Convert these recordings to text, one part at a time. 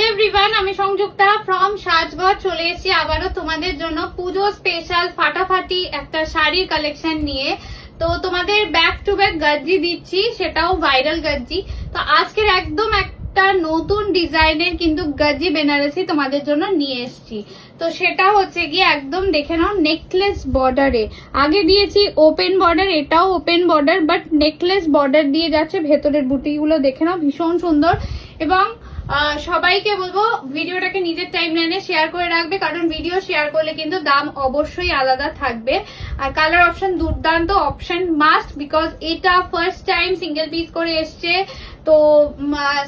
Everyone, আমি Sanjukta from সাজঘর চলে এসেছি আবারও তোমাদের জন্য পুজো স্পেশাল ফাটাফাটি একটা শাড়ির কালেকশন নিয়ে। তো তোমাদের ব্যাক টু ব্যাক গজ্জি দিচ্ছি, সেটাও ভাইরাল গজ্জি। তো আজকের একদম একটা নতুন ডিজাইনের কিন্তু গজ্জি বেনারসি তোমাদের জন্য নিয়ে এসেছি। তো সেটা হচ্ছে গিয়ে একদম দেখে নাও নেকলেস বর্ডারে। আগে দিয়েছি ওপেন বর্ডার, এটাও open border but necklace border দিয়ে যাচ্ছে। ভেতরের বুটিগুলো দেখে নাও ভীষণ সুন্দর। এবং সবাইকে বলবো ভিডিওটাকে নিজের টাইমলাইনে শেয়ার করে রাখবে, কারণ ভিডিও শেয়ার করলে কিন্তু দাম অবশ্যই আলাদা থাকবে। আর কালার অপশন দুর্দান্ত অপশন মাস্ট, বিকজ এটা ফার্স্ট টাইম সিঙ্গেল পিস করে এসছে, তো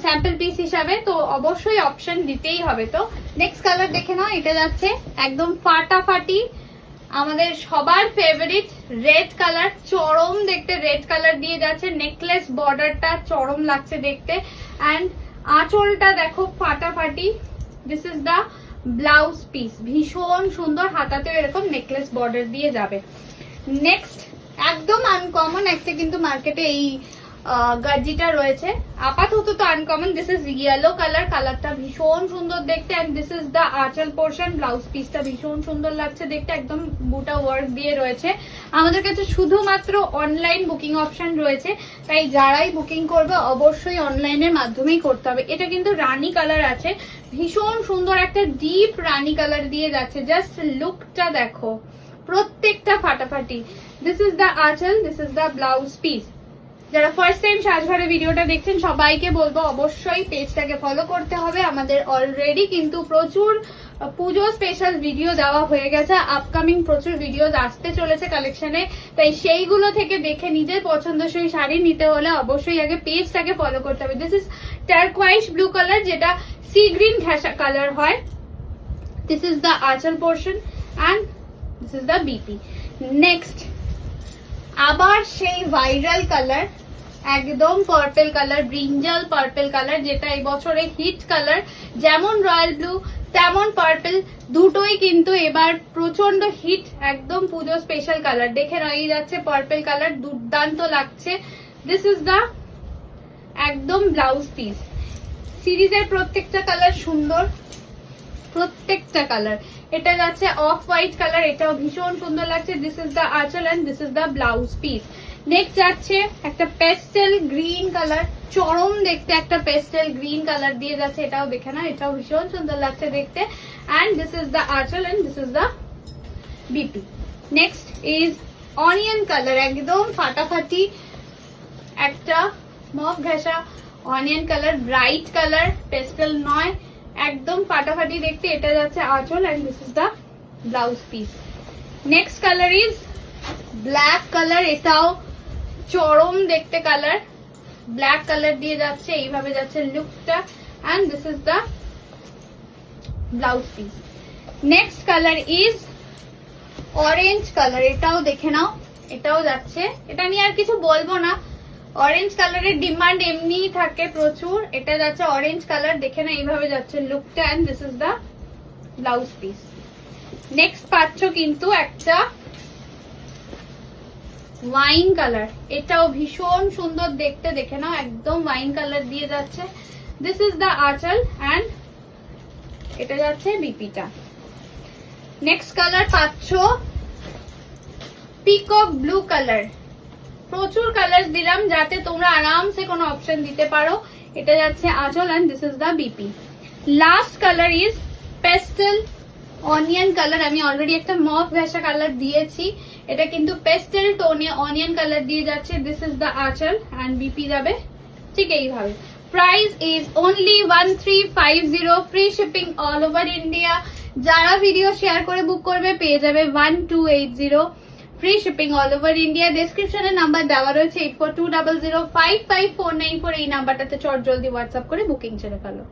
স্যাম্পল পিস হিসাবে তো অবশ্যই অপশন দিতেই হবে। তো নেক্সট কালার দেখে নাও, এটা যাচ্ছে একদম ফাটাফাটি আমাদের সবার ফেভারিট রেড কালার। চরম দেখতে রেড কালার দিয়ে যাচ্ছে, নেকলেস বর্ডারটা চরম লাগছে দেখতে। অ্যান্ড আঁচলটা দেখো ফাটাফাটি। This is the blouse piece, ভীষণ সুন্দর। হাতাতেও এরকম নেকলেস বর্ডার দিয়ে যাবে। নেক্সট একদম আনকমন একটা কিন্তু মার্কেটে এই গজ্জিটা রয়েছে, আপাতত তো uncommon. This is yellow colour, কালারটা ভীষণ সুন্দর দেখতে। অ্যান্ড দিস ইজ দা আঁচল পোর্শন। ব্লাউজ পিসটা ভীষণ সুন্দর লাগছে দেখতে, একদম বুটা ওয়ার্ক দিয়ে রয়েছে। আমাদের কাছে শুধুমাত্র অনলাইন বুকিং অপশন রয়েছে, তাই যারাই বুকিং করবে অবশ্যই অনলাইনের মাধ্যমেই করতে হবে। এটা কিন্তু রানী কালার আছে, ভীষণ সুন্দর একটা ডিপ রানী কালার দিয়ে যাচ্ছে। জাস্ট লুকটা দেখো, প্রত্যেকটা ফাটাফাটি। দিস ইজ দা আঁচল, this is the blouse piece. যারা ফার্স্ট টাইম সাজঘরে ভিডিওটা দেখছেন সবাইকে বলবো অবশ্যই পেজটাকে ফলো করতে হবে। আমাদের অলরেডি কিন্তু প্রচুর পুজো স্পেশাল ভিডিও দেওয়া হয়ে গেছে, আপকামিং প্রচুর ভিডিও আসতে চলেছে কালেকশনে, তাই সেইগুলো থেকে দেখে নিজের পছন্দসই শাড়ি নিতে হলে অবশ্যই আগে পেজটাকে ফলো করতে হবে। This is turquoise blue colour, যেটা সি গ্রিন ঘেঁষা কালার হয়। দিস ইজ দ্য আঁচল portion and this is the BP. Next আবার সেই ভাইরাল কালার, একদম purple colour, brinjal purple colour, যেটা এই বছরে হিট কালার। যেমন রয়্যাল ব্লু তেমন পার্পল, দুটোই কিন্তু এবার প্রচন্ড হিট, একদম পুজো স্পেশাল কালার। দেখে রয়ে যাচ্ছে পার্পল কালার, দুর্দান্ত লাগছে। দিস ইজ দা একদম ব্লাউজ পিস। সিরিজের প্রত্যেকটা কালার সুন্দর, প্রত্যেকটা কালার। এটা যাচ্ছে অফ হোয়াইট কালার, এটাও ভীষণ সুন্দর লাগছে। দিস ইজ দা আঁচল and this is the blouse piece. Next যাচ্ছে একটা পেস্টেল গ্রিন কালার, চরম দেখতে একটা পেস্টেল গ্রিন কালার দিয়ে যাচ্ছে। এটাও দেখে না, এটাও ভীষণ সুন্দর লাগছে দেখতে। অ্যান্ড দিস ইজ দা আঁচল and this is the BP. Next is onion colour, একদম ফাটাফাটি একটা মফ ঘেঁষা onion colour, bright colour, pastel নয়, একদম ফাটাফাটি দেখতে। এটা যাচ্ছে আঁচল and this is the blouse piece. Next colour is black colour, এটাও চরম দেখতে কালার, ব্ল্যাক কালার দিয়ে যাচ্ছে, এইভাবে যাচ্ছে লুকটা। And this is the blouse piece. Next colour is orange colour, এটাও দেখে নাও, এটাও যাচ্ছে। এটা নিয়ে আর কিছু বলবো না, অরেঞ্জ কালারের ডিমান্ড এমনিই থাকে প্রচুর। এটা যাচ্ছে অরেঞ্জ কালার, দেখে না এইভাবে যাচ্ছে লুকটা। And this is the blouse piece. Next পাচ্ছ কিন্তু একটা ওয়াইন কালার, এটাও ভীষণ সুন্দর দেখতে, দেখে নাও একদম ওয়াইন কালার দিয়ে যাচ্ছে। দিস ইজ দা আঁচল অ্যান্ড এটা যাচ্ছে বিপিটা। নেক্সট কালার পাচ্ছ পিকক ব্লু কালার। প্রচুর কালার দিলাম যাতে তোমরা আরামসে কোনো অপশন দিতে পারো। এটা যাচ্ছে আঁচল and this is the BP. Last colour is pastel onion colour. আমি অলরেডি একটা মফ ঘেঁষা কালার দিয়েছি, এটা কিন্তু পেস্টেল টোনে অনিয়ন কালার দিয়ে যাচ্ছে। দিস ইজ দা আঁচল এন্ড বিপি যাবে ঠিক এইভাবে। Price is only 1350, free shipping all over India. যারা ভিডিও শেয়ার করে বুক করবে পেয়ে যাবে 1280, free shipping all over India. ডেসক্রিপশনে নাম্বার দেওয়া রয়েছে 8420055494, এই নাম্বারটাতে চট জলদি হোয়াটসঅ্যাপ করে বুকিং ছেড়ে ফেলো।